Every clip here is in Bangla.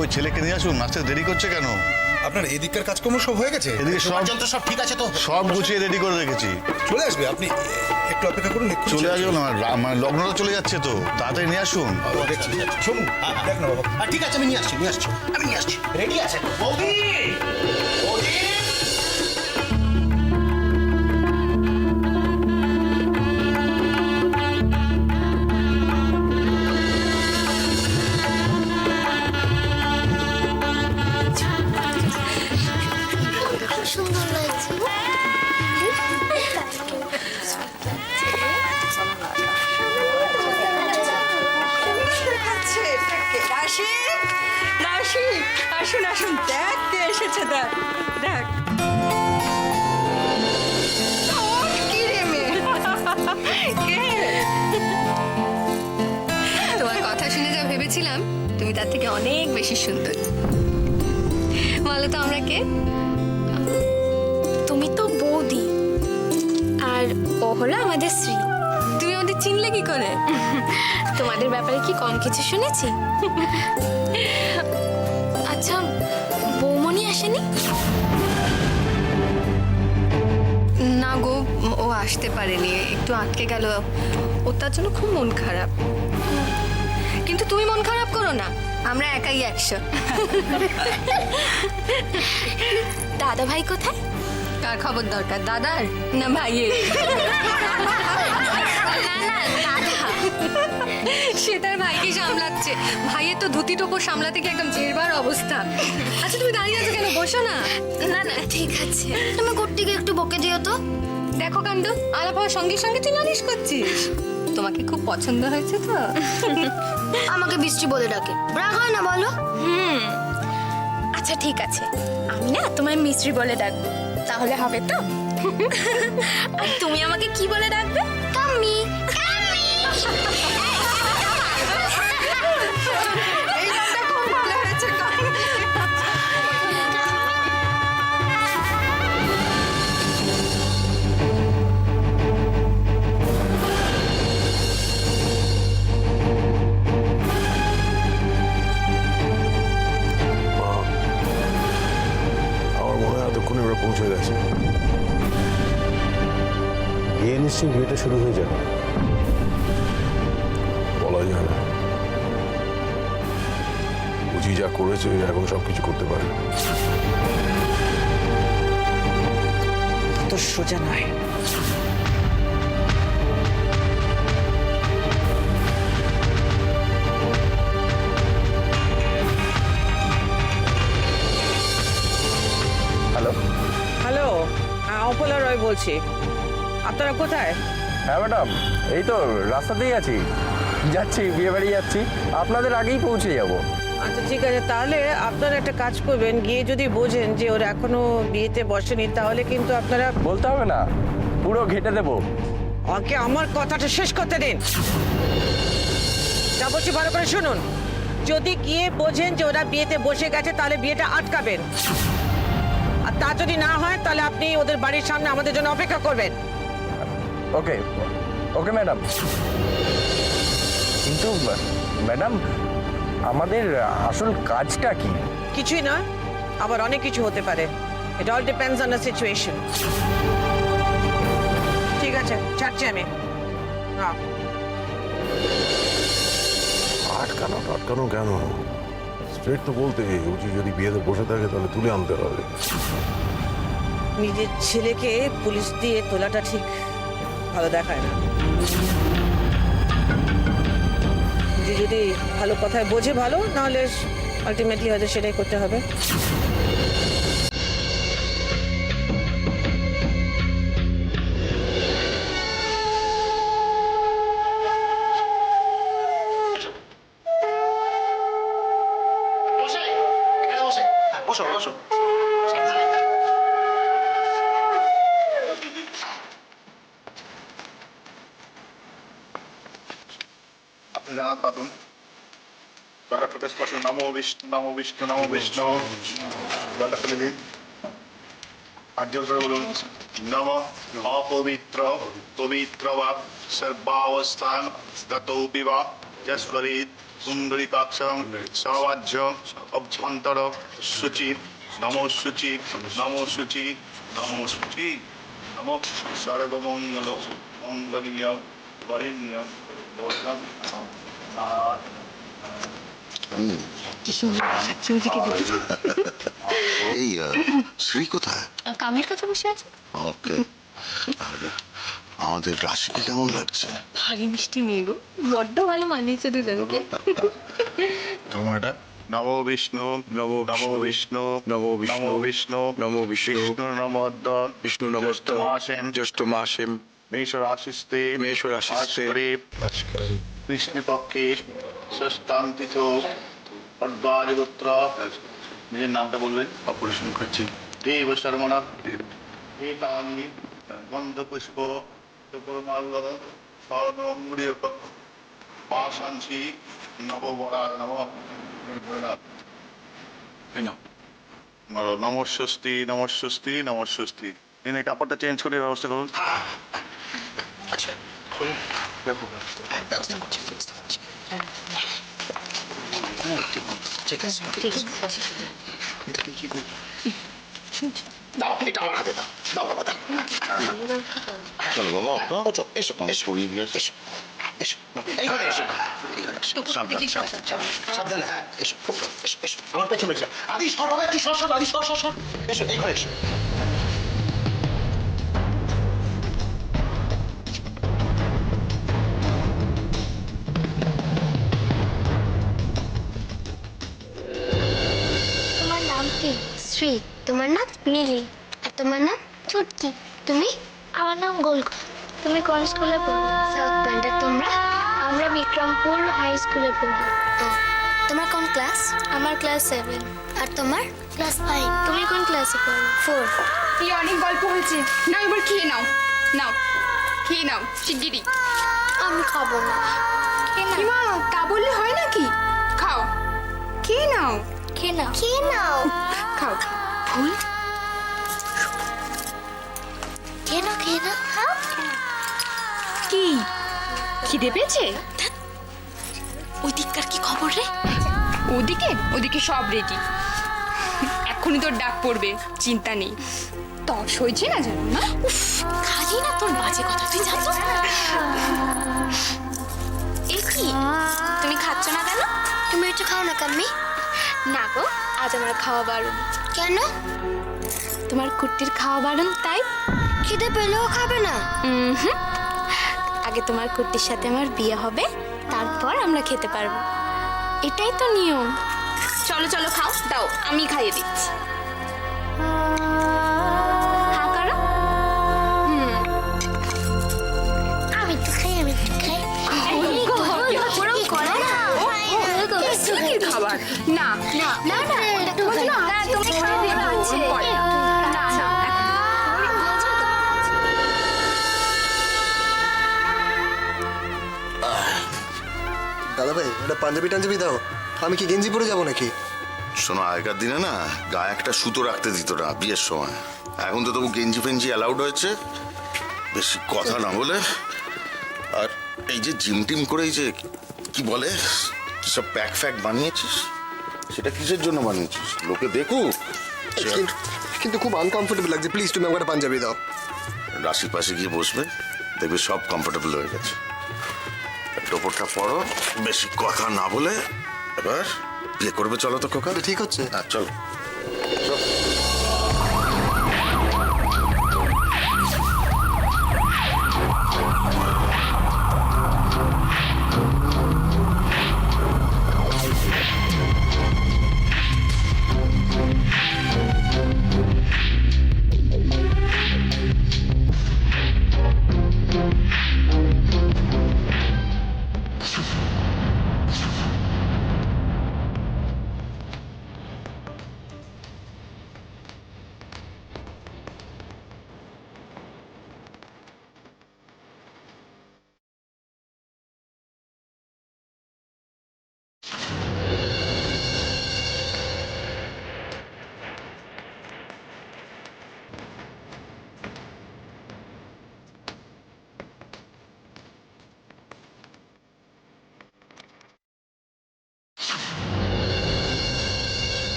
ওই ছেলেকে নিয়ে আসুন, আসতে দেরি করছে কেন? আপনার এদিককার কাজকর্ম সব হয়ে গেছে? এদিকে সব যন্ত্র সব ঠিক আছে তো? সব গুছিয়ে রেডি করে রেখেছি। চলে আসবে, আপনি একটু অপেক্ষা করুন। এক্ষুনি চলে আসুন, আমার লগ্নটা চলে যাচ্ছে তো, তাড়াতাড়ি নিয়ে আসুন। দেখছি। শুনুন, দেখ না বাবা। ঠিক আছে, আমি নিয়ে আসছি আমি নিয়ে আসছি। রেডি আছে বৌদি? বৌদি সুন্দর লাগছে। দাসী, দাসী, আসুন আসুন, দেখ কে এসেছে, দেখ দেখ। ওঠ, কি রে মেয়ে? কে? তোমার কথা শুনে যা ভেবেছিলাম তুমি তার থেকে অনেক বেশি সুন্দর। বলো তো আমরা কে? তুমি তো বৌদি, আর ও হলো আমাদের শ্রী। তুমি আমাদের চিনলে কি করে? তোমাদের ব্যাপারে কি কম কিছু শুনেছি? আচ্ছা, বৌমনি আসেনি? না গো, ও আসতে পারেনি, একটু আটকে গেল। ও তার জন্য খুব মন খারাপ। কিন্তু তুমি মন খারাপ করো না, আমরা একাই 100। দাদা ভাই কোথায়? কার খবর দরকার, দাদার না ভাইয়ের? না না, দাদা। সে তার ভাইকে সামলাচ্ছে। ভাইয়ের তো ধুতি টোপো সামলাতে গিয়ে একদম জেরবার অবস্থা। আচ্ছা তুমি দাঁড়িয়ে আছো কেন, বসো না। না না, ঠিক আছে। তুমি কুট্টিকে একটু বকে দিও তো। দেখো কাণ্ড, আলাপ হওয়ার সঙ্গে সঙ্গে তুই নালিশ করছিস। তোমাকে খুব পছন্দ হয়েছে তো? আমাকে বৃষ্টি বলে ডাকে, রাগ হয় না বলো? আচ্ছা ঠিক আছে, আমি না তোমায় মিস্ত্রি বলে ডাকবো, তাহলে হবে তো? আর তুমি আমাকে কি বলে ডাকবে? কাম্মি। এই গানটা খুব ভালো হয়েছে। আমার মনে হয় এতক্ষণে ওরা পৌঁছে গেছে। গিয়ে নিশ্চয়ই বিয়েটা শুরু হয়ে যাবে। বলা যায় না, বুঝি যা করেছে এখন সবকিছু করতে পারে। তো সোজা নয়। হ্যালো। হ্যালো, অপলা রয় বলছি। আপনারা কোথায়? হ্যাঁ ম্যাডাম, এই তো রাস্তাতেই আছি, যাচ্ছি, বিয়ে বাড়ি যাচ্ছি, আপনাদের আগেই পৌঁছে যাব। আচ্ছা ঠিক আছে, তাহলে আপনারা একটা কাজ করবেন, গিয়ে যদি বোঝেন যে ওরা এখনো বিয়েতে বসেনি, তাহলে কিন্তু আপনারা বলতে হবে না, পুরো ঘেটে দেবো। ওকে আমার কথাটা শেষ করতে দিন। যা বলছি ভালো করে শুনুন, যদি গিয়ে বোঝেন যে ওরা বিয়েতে বসে গেছে, তাহলে বিয়েটা আটকাবেন। আর তা যদি না হয়, তাহলে আপনি ওদের বাড়ির সামনে আমাদের জন্য অপেক্ষা করবেন। ওকে ওকে ম্যাডাম। কিন্তু ম্যাডাম, আমাদের আসল কাজটা কি? কিছুই নয়, আবার অনেক কিছু হতে পারে। It all depends on the situation. ঠিক আছে, ছাড়ছি আমি। হ্যাঁ, আটকানো কেন? স্ট্রেট তো বলতে, উচি যদি বিয়েতে বসে থাকে তাহলে তুলে আনতে হবে। নিজের ছেলেকে পুলিশ দিয়ে তোলাটা ঠিক ভালো দেখায় না। যে যদি ভালো কথায় বোঝে ভালো, নাহলে আলটিমেটলি হয়তো সেটাই করতে হবে। বসো বসো। আপনি জানাত পাতুন। নমো বিষ্ণু নমো বিষ্ণু নমো বিষ্ণু। গলাটা খুলে দিন। আর জোর করে বলুন, নম অপবিত্র পবিত্র বা সর্বাবস্থান গতোপি বা যস্বরিত সুন্দরী কাক্ষং সবাজ্য অভ্যন্তর শুচি নমো শুচি নমো শুচি নমো শুচি নমো সর্বমঙ্গল মঙ্গলীয় বরেণ্য বৈষ্ণব এই শ্রী কোথায়? কামের কথা বসে আছে। ওকে। আর আমাদের রাশিকে কেমন লাগছে? ভারী মিষ্টি মেয়ে গো, বড্ড ভালো মানিয়েছে দুজনকে। তোমারটা নমো বিষ্ণু নমো নমো বিষ্ণু নমো বিষ্ণু বিষ্ণু নমো বিষ্ণু নমোদ্দ বিষ্ণু নমস্ত মাসেম জ্যৈষ্ঠ মাসেম মেষ রাশিস্তে কৃষ্ণপক্ষে ষষ্ঠান্তিথ অর্বারিগোত্র। নিজের নামটা বলবেন। অপারেশন করছি। দেব শর্মণ দেবাঙ্গি গন্ধপুষ্প সুপরমাল্য স্বর্ণমূল্য পাশাংশি নববরা নম নমস্বস্তি নমস্বস্তি নমস্বস্তি। এই কাপড়টা চেঞ্জ করে ব্যবস্থা করুন। দাও, এটা আমার হাতে দাও। দাও বাবা, দাও। চলো বাবা, এসো এসো এসো এসো এসো এইখানে এসো। সাবধানে, হ্যাঁ এসো এসো এসো আমার পেছনে এসো। আদি সর বাবা, তুই সর সর, আদি সর সর সর। এসো এইখানে এসো। তোমার নাম কি? শ্রী। তোমার নাম নীলি। আর তোমার নাম চুটকি। তুমি? আমার নাম গোলক। তুমি কোন স্কুলে পড়ো? South point. আর তোমরা? আমরা বিক্রমপুর হাই স্কুলে পড়ি। তোমার কোন ক্লাস? আমার ক্লাস 7। আর তোমার? ক্লাস 5। তুমি কোন ক্লাসে পড়ো? 4। এই অনেক গল্প হয়েছে, না এবার খেয়ে নাও। নাও খেয়ে নাও শিগগিরই। আমি খাবো না। মা তা বললে হয় নাকি? খাও, খেয়ে নাও। খেয়ে নাও। খেয়ে নাও। খাও। ভুল খেয়ে নাও। খেয়ে নাও। খাও। কি খিদে পেয়েছে? ওই দিককার কি খবর রে? ওদিকে সব রেডি। এখনই তোর ডাক পড়বে, চিন্তা নেই। তর্স হয়েছে না জানো না? খালি না তোর বাজে কথা, তুই জানো? এ কি তুমি খাচ্ছ না কেন? তুমি একটু খাও না কাম্মি। না গো, আজ আমার খাওয়া বারণ। কেন? তোমার কুট্টির খাওয়া বারণ, তাই। খিদে পেলেও খাবে না? আগে তোমার কুট্টির সাথে আমার বিয়ে হবে, তারপর আমরা খেতে পারবো। এটাই তো নিয়ম। চলো চলো খাও, দাও আমি খাইয়ে দিচ্ছি। হা করো। আমি একটু খাই। ওরম করো না। শিগগির খাবার। না না না না, একটু খাই। না, তুমি খাও, না, আছে। না না দাদা ভাই, একটা পাঞ্জাবি টাঞ্জাবি দাও। আমি কি গেঞ্জি পরে যাবো নাকি? শোনো, আগেকার দিনে না গায়ে একটা সুতো রাখতে দিত না বিয়ের সময়। এখন তো তবু গেঞ্জি ফেঞ্জি অ্যালাউড হয়েছে। বেশি কথা না বলে। আর এই যে জিম টিম করে এই যে কি বলে সব প্যাক ফ্যাক বানিয়েছিস, সেটা কিসের জন্য বানিয়েছিস? লোকে দেখুক। কিন্তু খুব আনকমফোর্টেবল লাগছে। প্লিজ তুমি আমাকে একটা পাঞ্জাবি দাও। রাশির পাশে গিয়ে বসবে, দেখবে সব কমফোর্টেবল হয়ে গেছে। টোপরটা পরো, বেশি কথা না বলে। এবার বিয়ে করবে, চলো তো খোকা। ঠিক হচ্ছে। হ্যাঁ চলো।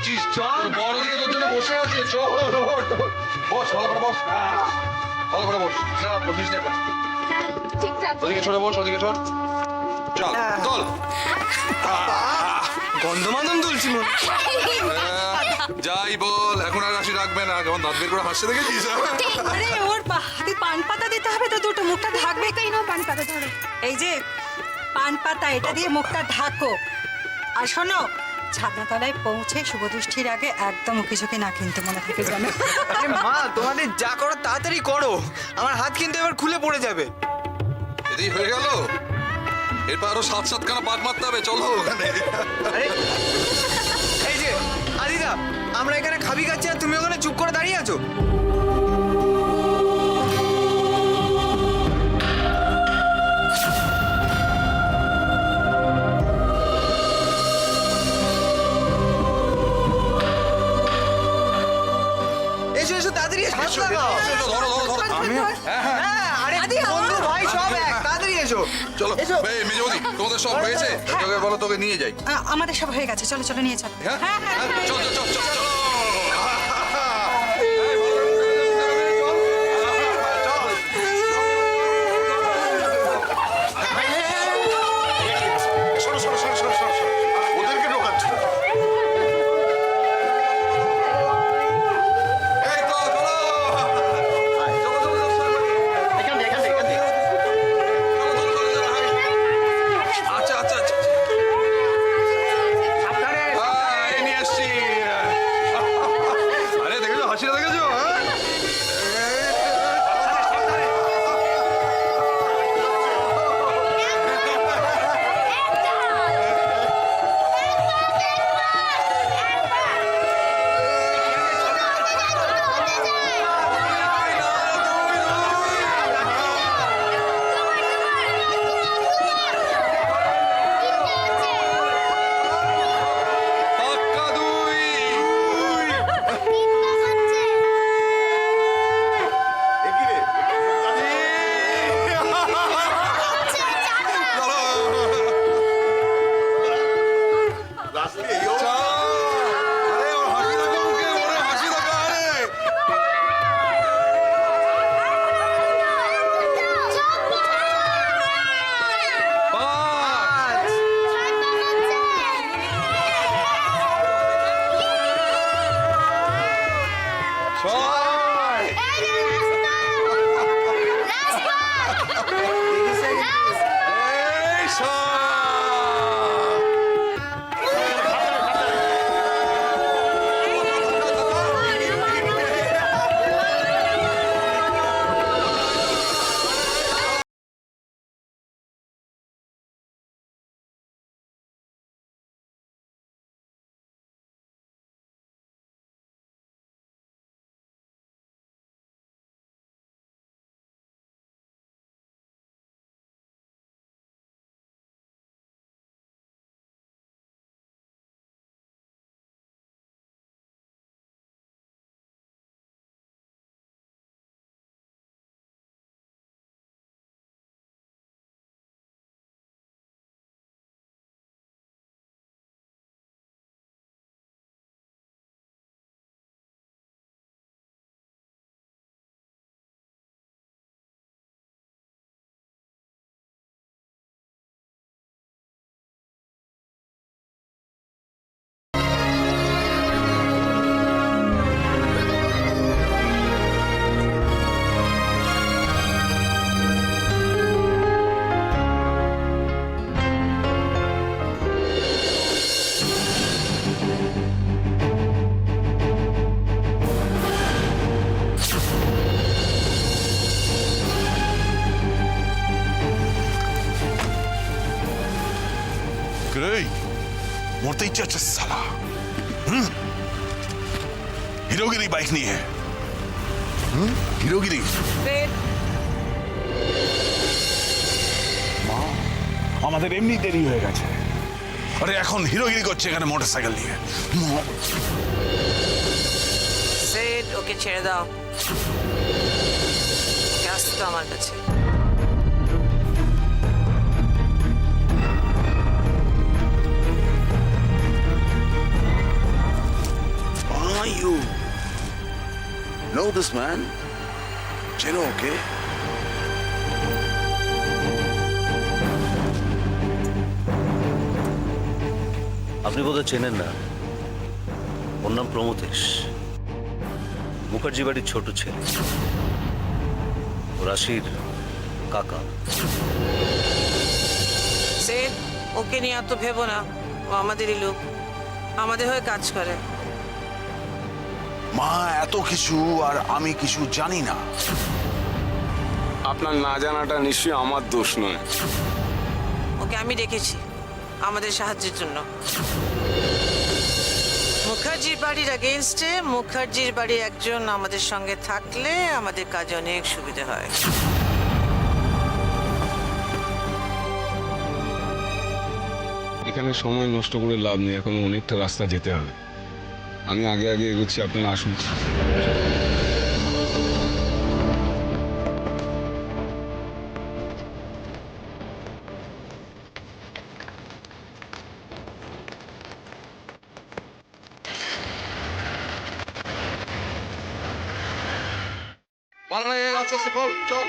করছিস? চল বড় দিকে তোর জন্য বসে আছে। চল বস, ভালো করে বস, ভালো করে বস। না বসিস না, ঠিকঠাক ওদিকে সরে বস, ওদিকে সর। চল চল। গন্ধমাদন তুলছি মনে যাই বল, এখন আর হাসি রাখবে না। কেমন দাঁত বের করে হাসতে দেখেছিস? আরে ওর হাতে পান পাতা দিতে হবে তো, দুটো মুখটা ঢাকবে। তাই না, পান পাতা ধরো। এই যে পান পাতা, এটা দিয়ে মুখটা ঢাকো। আর শোনো, ছাদনাতলায় পৌঁছে শুভদৃষ্টির আগে একদম উকি ঝুঁকি না কিনতে মনে থাকে জানো। আরে মা, তোমাদের যা করো তাড়াতাড়ি করো, আমার হাত কিন্তু এবার খুলে পড়ে যাবে। এদিকে হয়ে গেল, এরপর আরো 7-7খানা পাক মারতে হবে। চলো ওখানে। আরে এই যে আদিদা, আমরা এখানে খাবি খাচ্ছি আর তুমি ওখানে চুপ করে দাঁড়িয়ে আছো। এসো এসো, তাড়াতাড়ি এসো, হাত লাগাও। ধরো ধরো ধরো। হ্যাঁ, আরে বন্ধু ভাই সব এক, তাড়াতাড়ি এসো। চলো এসো। এই মেজবদি, তোমাদের সব হয়েছে? তোকে বলো, তোকে নিয়ে যাই। আমাদের সব হয়ে গেছে, চলো চলো নিয়ে চলো। হ্যাঁ হ্যাঁ, চল চল চল চল চল। সরো সরো সরো সরো সরো সরো। ওদেরকে ঢোকাচ্ছ। এই তো চলো। চলো চলো চলো, চলো। এখান থেকে, এখান থেকে, এখান থেকে। চলো, চলো, চলো, চলো। আচ্ছা আচ্ছা আচ্ছা। এই নিয়ে এসছি। আরে দেখেছো হাসিটা, দেখেছো? হ্যাঁ পাক্কা দুই। আরে ওর হাসি দেখো মুখে, ওরে হাসি দেখো। আরে পাঁচ, ছয়, এই সাত। এই মরতে ইচ্ছে হচ্ছে সালা। হিরোগিরি বাইক নিয়ে হিরোগিরি। মা, আমাদের এমনি দেরি হয়ে গেছে। আরে এখন হিরোগিরি করছে এখানে মোটরসাইকেল নিয়ে। সেট, ওকে ছেড়ে দাও। আসতে তো আমার কাছে। you know this man? চেনো ওকে? আপনি বোধহয় চেনেন না, ওর নাম প্রমথেশ, মুখার্জি বাড়ির ছোট ছেলে, রাশির কাকা। সে ওকে নিয়ে এত ভেবো না, ও আমাদেরই লোক, আমাদের হয়ে কাজ করে। মা এত কিছু আর আমি কিছু জানি না। আপনার না জানাটা নিশ্চয়ই আমার দোষ নয়। ওকে আমি ডেকেছি আমাদের সাহায্যের জন্য। মুখার্জির বাড়ির এগেনস্টে মুখার্জির বাড়ির একজন আমাদের সঙ্গে থাকলে আমাদের কাজে অনেক সুবিধা হয়। এখানে সময় নষ্ট করে লাভ নেই, এখন অনেকটা রাস্তা যেতে হবে। আমি আগে আগে এগোচ্ছি, আপনারা আসুন। আস্তে আস্তে চল।